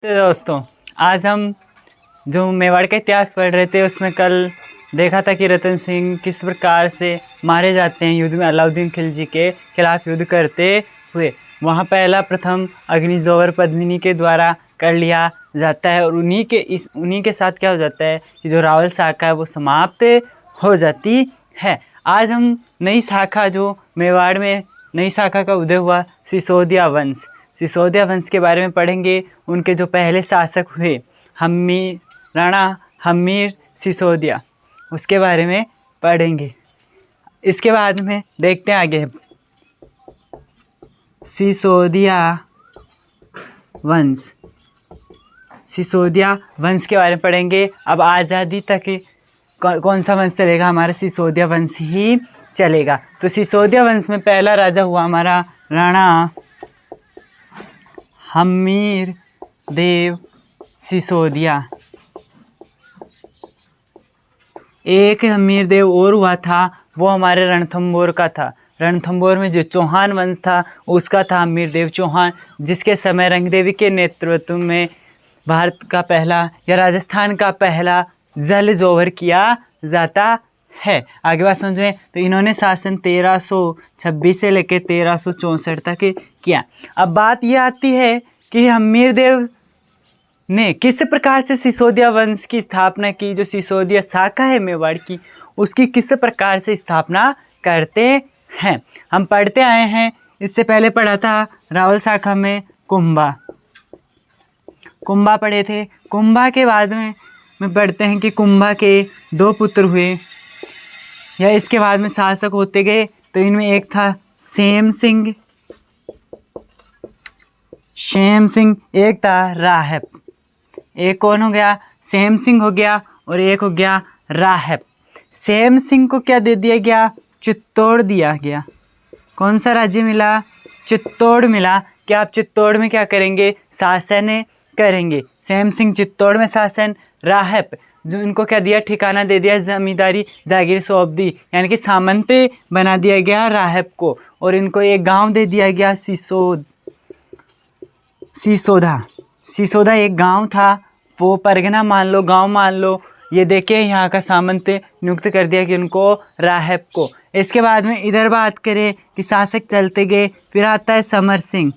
तो दोस्तों, आज हम जो मेवाड़ का इतिहास पढ़ रहे थे उसमें कल देखा था कि रतन सिंह किस प्रकार से मारे जाते हैं युद्ध में अलाउद्दीन खिलजी के खिलाफ युद्ध करते हुए। वहाँ पहला प्रथम अग्निजोवर पद्मिनी के द्वारा कर लिया जाता है और उन्हीं के साथ क्या हो जाता है कि जो रावल शाखा है वो समाप्त हो जाती है। आज हम नई शाखा जो मेवाड़ में नई शाखा का उदय हुआ सिसोदिया वंश के बारे में पढ़ेंगे। उनके जो पहले शासक हुए राणा हम्मीर सिसोदिया, उसके बारे में पढ़ेंगे। इसके बाद में देखते हैं आगे सिसोदिया वंश के बारे में पढ़ेंगे। अब आज़ादी तक कौन सा वंश चलेगा? हमारा सिसोदिया वंश ही चलेगा। तो सिसोदिया वंश में पहला राजा हुआ हमारा राणा हम्मीर देव सिसोदिया। एक हम्मीर देव और हुआ था, वो हमारे रणथंभौर का था। रणथंभौर में जो चौहान वंश था उसका था हम्मीर देव चौहान, जिसके समय रंगदेवी के नेतृत्व में भारत का पहला या राजस्थान का पहला जल जोहर किया जाता है। आगे बात समझ में। तो इन्होंने शासन 1326 से लेकर 1364 तक किया। अब बात ये आती है कि हम्मीर देव ने किस प्रकार से सिसोदिया वंश की स्थापना की। जो सिसोदिया शाखा है मेवाड़ की, उसकी किस प्रकार से स्थापना करते हैं हम पढ़ते आए हैं। इससे पहले पढ़ा था रावल शाखा में कुंभा पढ़े थे। कुंभा के बाद में पढ़ते हैं कि कुंभा के 2 पुत्र हुए या इसके बाद में शासक होते गए। तो इनमें एक था शेम सिंह, एक था राहब। एक कौन हो गया? शेम सिंह हो गया और एक हो गया राहब। शेम सिंह को क्या दे दिया गया? चित्तौड़ दिया गया। कौन सा राज्य मिला? चित्तौड़ मिला। क्या आप चित्तौड़ में क्या करेंगे? शासन करेंगे। शेम सिंह चित्तौड़ में शासन। राहब जो इनको क्या दिया? ठिकाना दे दिया, जमींदारी जागीर सौंप दी, यानी कि सामंत बना दिया गया राहब को। और इनको एक गांव दे दिया गया सिसोदा एक गांव था, वो परगना मान लो, गांव मान लो। ये देखिए यहाँ का सामंत नियुक्त कर दिया कि उनको राहब को। इसके बाद में इधर बात करें कि शासक चलते गए। फिर आता है समर सिंह।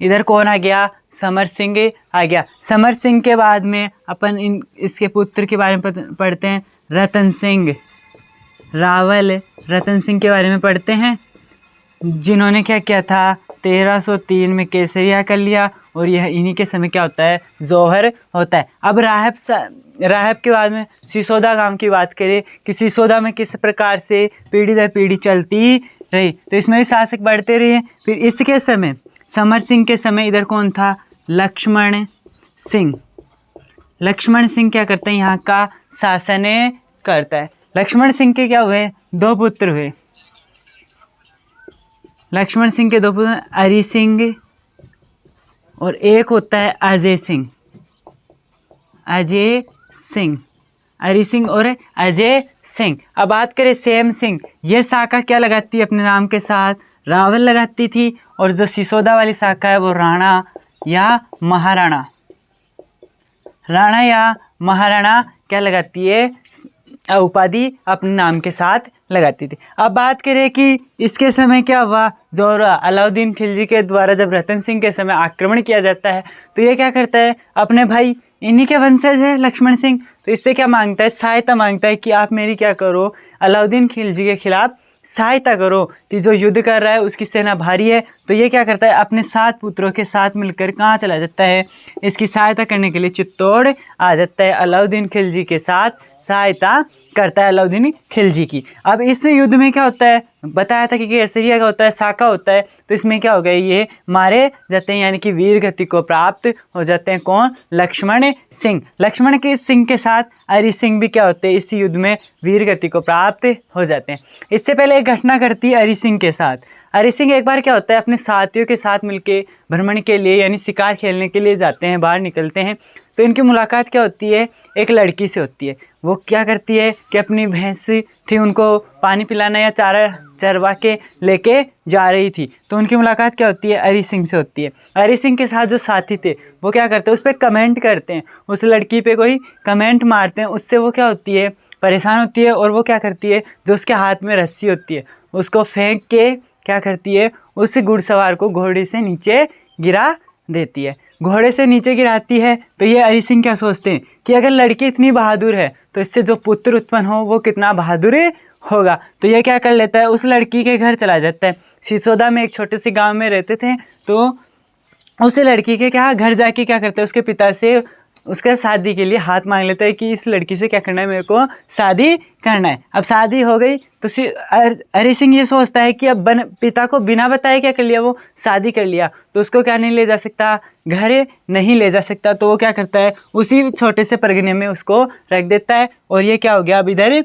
इधर कौन आ गया? समर सिंह आ गया। समर सिंह के बाद में अपन इसके पुत्र के बारे में पढ़ते हैं, रतन सिंह। रावल रतन सिंह के बारे में पढ़ते हैं, जिन्होंने क्या किया था? 1303 में केसरिया कर लिया और यह इन्हीं के समय क्या होता है? जोहर होता है। अब राहब के बाद में सिसोदा गांव की बात करें कि सिसोदा में किस प्रकार से पीढ़ी दर पीढ़ी चलती रही। तो इसमें भी शासक बढ़ते रहे। फिर इसके समय समर सिंह के समय इधर कौन था? लक्ष्मण सिंह क्या करते हैं? यहाँ का शासन करता है। लक्ष्मण सिंह के क्या हुए? 2 पुत्र हुए। लक्ष्मण सिंह के 2 पुत्र अरि सिंह और एक होता है अजय सिंह। अरि सिंह और अजय सिंह। अब बात करें शेम सिंह, यह शाखा क्या लगाती है अपने नाम के साथ? रावल लगाती थी। और जो सिसोदा वाली शाखा है वो राणा या महाराणा क्या लगाती है? उपाधि अपने नाम के साथ लगाती थी। अब बात करें कि इसके समय क्या हुआ? जो अलाउद्दीन खिलजी के द्वारा जब रतन सिंह के समय आक्रमण किया जाता है तो ये क्या करता है? अपने भाई इन्हीं के वंशज है लक्ष्मण सिंह, तो इससे क्या मांगता है? सहायता मांगता है कि आप मेरी क्या करो? अलाउद्दीन खिलजी के खिलाफ सहायता करो कि जो युद्ध कर रहा है उसकी सेना भारी है। तो ये क्या करता है? अपने 7 पुत्रों के साथ मिलकर कहाँ चला जाता है? इसकी सहायता करने के लिए चित्तौड़ आ जाता है। अलाउद्दीन खिलजी के साथ सहायता करता है अलाउद्दीन खिलजी की। अब इस युद्ध में क्या होता है? बताया था कि केसरिया का होता है, शाखा होता है। तो इसमें क्या हो गया? ये मारे जाते हैं, यानी कि वीर गति को प्राप्त हो जाते हैं। कौन? लक्ष्मण सिंह के साथ अरि सिंह भी क्या होते हैं? इस युद्ध में वीर गति को प्राप्त हो जाते हैं। इससे पहले एक घटना घटती है अरि सिंह के साथ। हरि सिंह एक बार क्या होता है, अपने साथियों के साथ मिलके भ्रमण के लिए यानी शिकार खेलने के लिए जाते हैं, बाहर निकलते हैं। तो इनकी मुलाकात क्या होती है, एक लड़की से होती है। वो क्या करती है कि अपनी भैंस थी, उनको पानी पिलाना या चारा चरवा के लेके जा रही थी। तो उनकी मुलाकात क्या होती है, हरि सिंह से होती है। हरि सिंह के साथ जो साथी थे वो क्या करते हैं, उस पर कमेंट करते हैं, उस लड़की पे कोई कमेंट मारते हैं। उससे वो क्या होती है, परेशान होती है, और वो क्या करती है, जो उसके हाथ में रस्सी होती है उसको फेंक के क्या करती है, उस घुड़सवार को घोड़े से नीचे गिरा देती है। घोड़े से नीचे गिराती है तो ये हरि सिंह क्या सोचते हैं कि अगर लड़की इतनी बहादुर है तो इससे जो पुत्र उत्पन्न हो वो कितना बहादुर होगा। तो ये क्या कर लेता है, उस लड़की के घर चला जाता है। सिसोदा में एक छोटे से गांव में रहते थे। तो उस लड़की के क्या घर जाके क्या करता है, उसके पिता से उसका शादी के लिए हाथ मांग लेता है कि इस लड़की से क्या करना है, मेरे को शादी करना है। अब शादी हो गई तो हरि सिंह ये सोचता है कि अब पिता को बिना बताए क्या कर लिया, वो शादी कर लिया, तो उसको क्या नहीं ले जा सकता, घर नहीं ले जा सकता। तो वो क्या करता है, उसी छोटे से परगने में उसको रख देता है। और ये क्या हो गया, अब इधर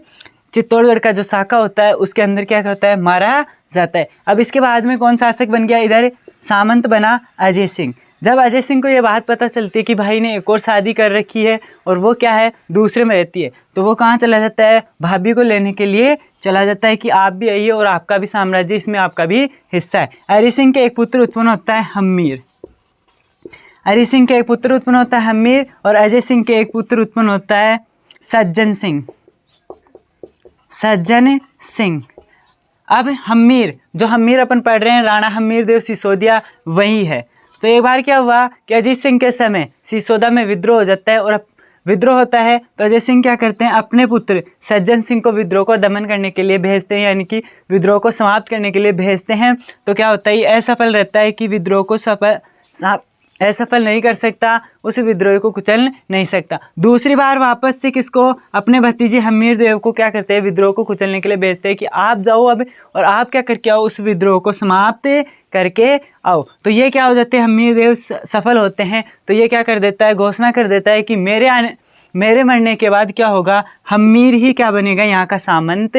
चित्तौड़गढ़ का जो शाखा होता है उसके अंदर क्या होता है, मारा जाता है। अब इसके बाद में कौन शासक बन गया, इधर सामंत बना अजय सिंह। जब अजय सिंह को ये बात पता चलती है कि भाई ने एक और शादी कर रखी है और वो क्या है, दूसरे में रहती है, तो वो कहाँ चला जाता है, भाभी को लेने के लिए चला जाता है कि आप भी आइए और आपका भी साम्राज्य, इसमें आपका भी हिस्सा है। हरि सिंह के एक पुत्र उत्पन्न होता है हम्मीर। हरि सिंह के एक पुत्र उत्पन्न होता है हम्मीर, और अजय सिंह के एक पुत्र उत्पन्न होता है सज्जन सिंह। सज्जन सिंह। अब हम्मीर, जो हम्मीर अपन पढ़ रहे हैं, राणा हम्मीर देव सिसोदिया वही है। तो एक बार क्या हुआ कि अजय सिंह के समय सिसोदा में विद्रोह हो जाता है, और विद्रोह होता है तो अजय सिंह क्या करते हैं, अपने पुत्र सज्जन सिंह को विद्रोह को दमन करने के लिए भेजते हैं, यानी कि विद्रोह को समाप्त करने के लिए भेजते हैं। तो क्या होता है, असफल रहता है कि विद्रोह को असफल नहीं कर सकता, उस विद्रोह को कुचल नहीं सकता। दूसरी बार वापस से किसको, अपने भतीजे हम्मीर देव को क्या करते हैं, विद्रोह को कुचलने के लिए भेजते हैं कि आप जाओ अब और आप क्या करके आओ, उस विद्रोह को समाप्त करके आओ। तो ये क्या हो जाते हैं, हम्मीर देव सफल होते हैं। तो ये क्या कर देता है, घोषणा कर देता है कि मेरे मरने के बाद क्या होगा, हम्मीर ही क्या बनेगा, यहाँ का सामंत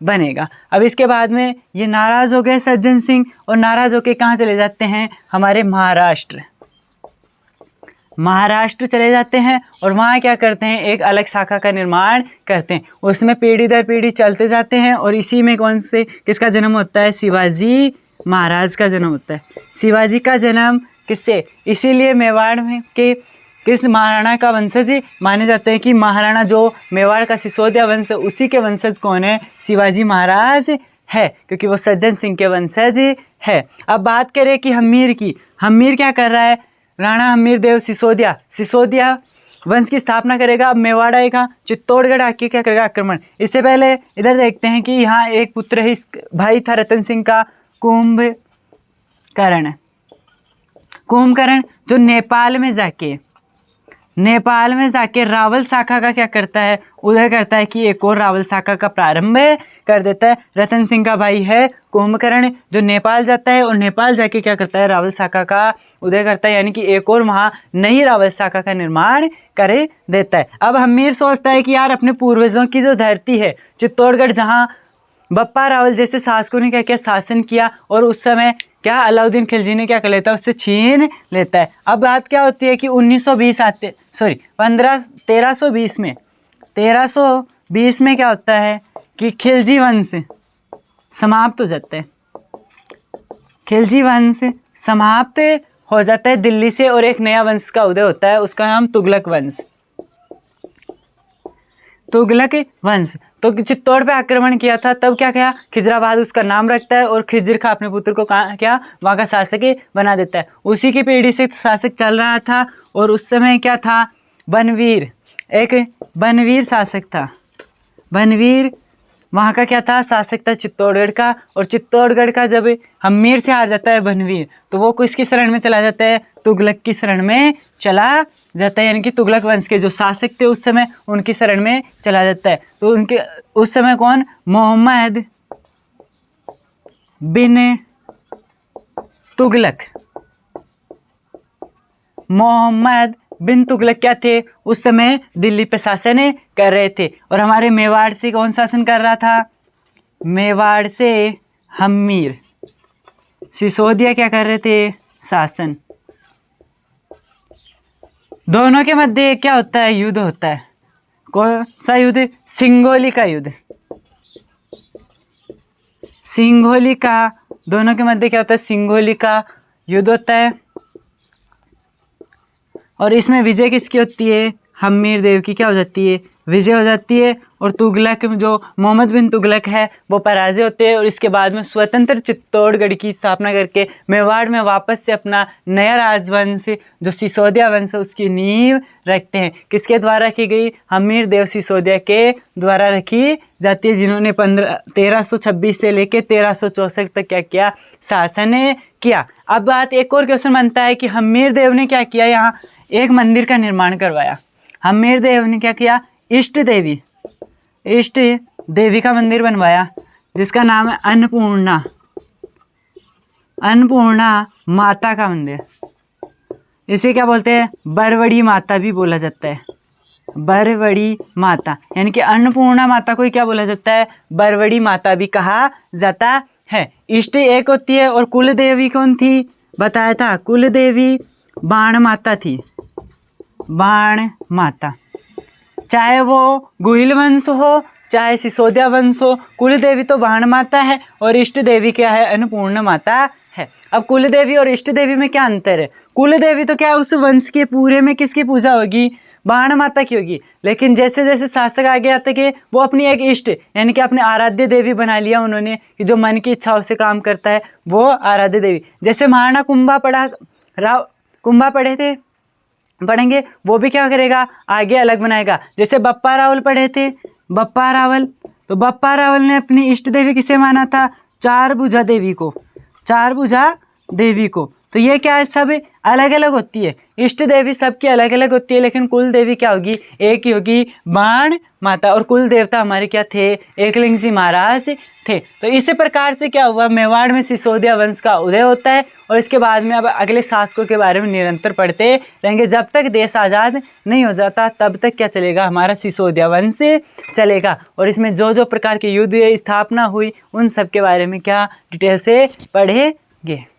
बनेगा। अब इसके बाद में ये नाराज़ हो गए सज्जन सिंह, और नाराज़ होकर कहाँ चले जाते हैं, हमारे महाराष्ट्र चले जाते हैं। और वहाँ क्या करते हैं, एक अलग शाखा का निर्माण करते हैं, उसमें पीढ़ी दर पीढ़ी चलते जाते हैं। और इसी में किसका जन्म होता है, शिवाजी महाराज का जन्म होता है। शिवाजी का जन्म किससे, इसीलिए मेवाड़ में के किस महाराणा का वंशज माने जाते हैं कि महाराणा जो मेवाड़ का सिसोदिया वंश है उसी के वंशज कौन है, शिवाजी महाराज है, क्योंकि वो सज्जन सिंह के वंशज है। अब बात करें कि हम्मीर की, हम्मीर क्या कर रहा है, राणा हम्मीर देव सिसोदिया वंश की स्थापना करेगा। अब मेवाड़ आएगा, चित्तौड़गढ़ आके क्या करेगा, आक्रमण। इससे पहले इधर देखते हैं कि यहाँ एक पुत्र है, भाई था रतन सिंह का, कुंभकर्ण, जो नेपाल में जाके रावल शाखा का क्या करता है, उदय करता है कि एक और रावल शाखा का प्रारंभ कर देता है। रतन सिंह का भाई है कुंभकर्ण, जो नेपाल जाता है और नेपाल जाके क्या करता है, रावल शाखा का उदय करता है, यानी कि एक और वहाँ नई रावल शाखा का निर्माण कर देता है। अब हम्मीर सोचता है कि यार अपने पूर्वजों की जो धरती है चित्तौड़गढ़, जहाँ बप्पा रावल जैसे शासकों ने क्या किया, शासन किया, और उस समय क्या अलाउद्दीन खिलजी ने क्या कर लेता है, उससे छीन लेता है। अब बात क्या होती है कि 1320 में क्या होता है कि खिलजी वंश समाप्त हो जाता है। खिलजी वंश समाप्त हो जाता है दिल्ली से, और एक नया वंश का उदय होता है, उसका नाम तुगलक वंश। तुगलक वंश तो चित्तौड़ पे आक्रमण किया था, तब क्या किया, खिजराबाद उसका नाम रखता है, और खिज्र खा अपने पुत्र को क्या वहाँ का शासक बना देता है। उसी की पीढ़ी से शासक चल रहा था, और उस समय क्या था, बनवीर, एक बनवीर शासक था। बनवीर वहाँ का क्या था, शासक था चित्तौड़गढ़ का। और चित्तौड़गढ़ का जब हम्मीर से हार जाता है बनवीर, तो वो किसकी शरण में चला जाता है, तुगलक की शरण में चला जाता है, यानी कि तुगलक वंश के जो शासक थे उस समय उनकी शरण में चला जाता है। तो उनके उस समय कौन, मोहम्मद बिन तुगलक क्या थे, उस समय दिल्ली पे शासन कर रहे थे। और हमारे मेवाड़ से कौन शासन कर रहा था, मेवाड़ से हम्मीर। सिसोदिया क्या कर रहे थे? शासन। दोनों के मध्य क्या होता है? युद्ध होता है। कौन सा युद्ध? सिंगोली का युद्ध। सिंगोली का, दोनों के मध्य क्या होता है? सिंगोली का युद्ध होता है। और इसमें विजय किसकी होती है? हम्मीर देव की क्या हो जाती है? विजय हो जाती है। और तुगलक जो मोहम्मद बिन तुगलक है वो पराजय होते हैं और इसके बाद में स्वतंत्र चित्तौड़गढ़ की स्थापना करके मेवाड़ में वापस से अपना नया राजवंश जो सिसोदिया वंश है उसकी नींव रखते हैं। किसके द्वारा की गई? हम्मीर देव सिसोदिया के द्वारा रखी जाती है, जिन्होंने 1326 से लेकर 1364 तक क्या किया? शासन किया। अब बात एक और क्वेश्चन बनता है कि हम्मीर देव ने क्या किया? यहाँ एक मंदिर का निर्माण करवाया। हम्मीर देव ने क्या किया? इष्ट देवी का मंदिर बनवाया जिसका नाम है अन्नपूर्णा माता का मंदिर। इसे क्या बोलते हैं? बरवड़ी माता भी बोला जाता है। बरवड़ी माता यानी कि अन्नपूर्णा माता को क्या बोला जाता है? बरवड़ी माता भी कहा जाता है। इष्ट एक होती है और कुल देवी कौन थी? बताया था, कुल देवी बाण माता थी। बाण माता, चाहे वो गुहिल वंश हो चाहे सिसोदिया वंश हो, कुल देवी तो बाण माता है और इष्ट देवी क्या है? अन्नपूर्णा माता है। अब कुल देवी और इष्ट देवी में क्या अंतर है? कुल देवी तो क्या उस वंश के पूरे में किसकी पूजा होगी? बाण माता की होगी। लेकिन जैसे जैसे शासक आगे आते गए वो अपनी एक इष्ट यानी कि अपने आराध्य देवी बना लिया उन्होंने, कि जो मन की इच्छाओं से काम करता है वो आराध्य देवी। जैसे महाराणा कुंभा पढ़ेंगे वो भी क्या करेगा? आगे अलग बनाएगा। जैसे बप्पा रावल पढ़े थे, बप्पा रावल, तो बप्पा रावल ने अपनी इष्ट देवी किसे माना था? चारभुजा देवी को। तो ये क्या है? सब अलग अलग होती है। इष्ट देवी सबकी अलग अलग होती है लेकिन कुल देवी क्या होगी? एक ही होगी, बाण माता। और कुल देवता हमारे क्या थे? एकलिंग जी महाराज थे। तो इसी प्रकार से क्या हुआ? मेवाड़ में सिसोदिया वंश का उदय होता है और इसके बाद में अब अगले शासकों के बारे में निरंतर पढ़ते रहेंगे। जब तक देश आज़ाद नहीं हो जाता तब तक क्या चलेगा? हमारा सिसोदिया वंश चलेगा। और इसमें जो जो प्रकार के युद्ध स्थापना हुई उन सब के बारे में क्या डिटेल से पढ़ेंगे।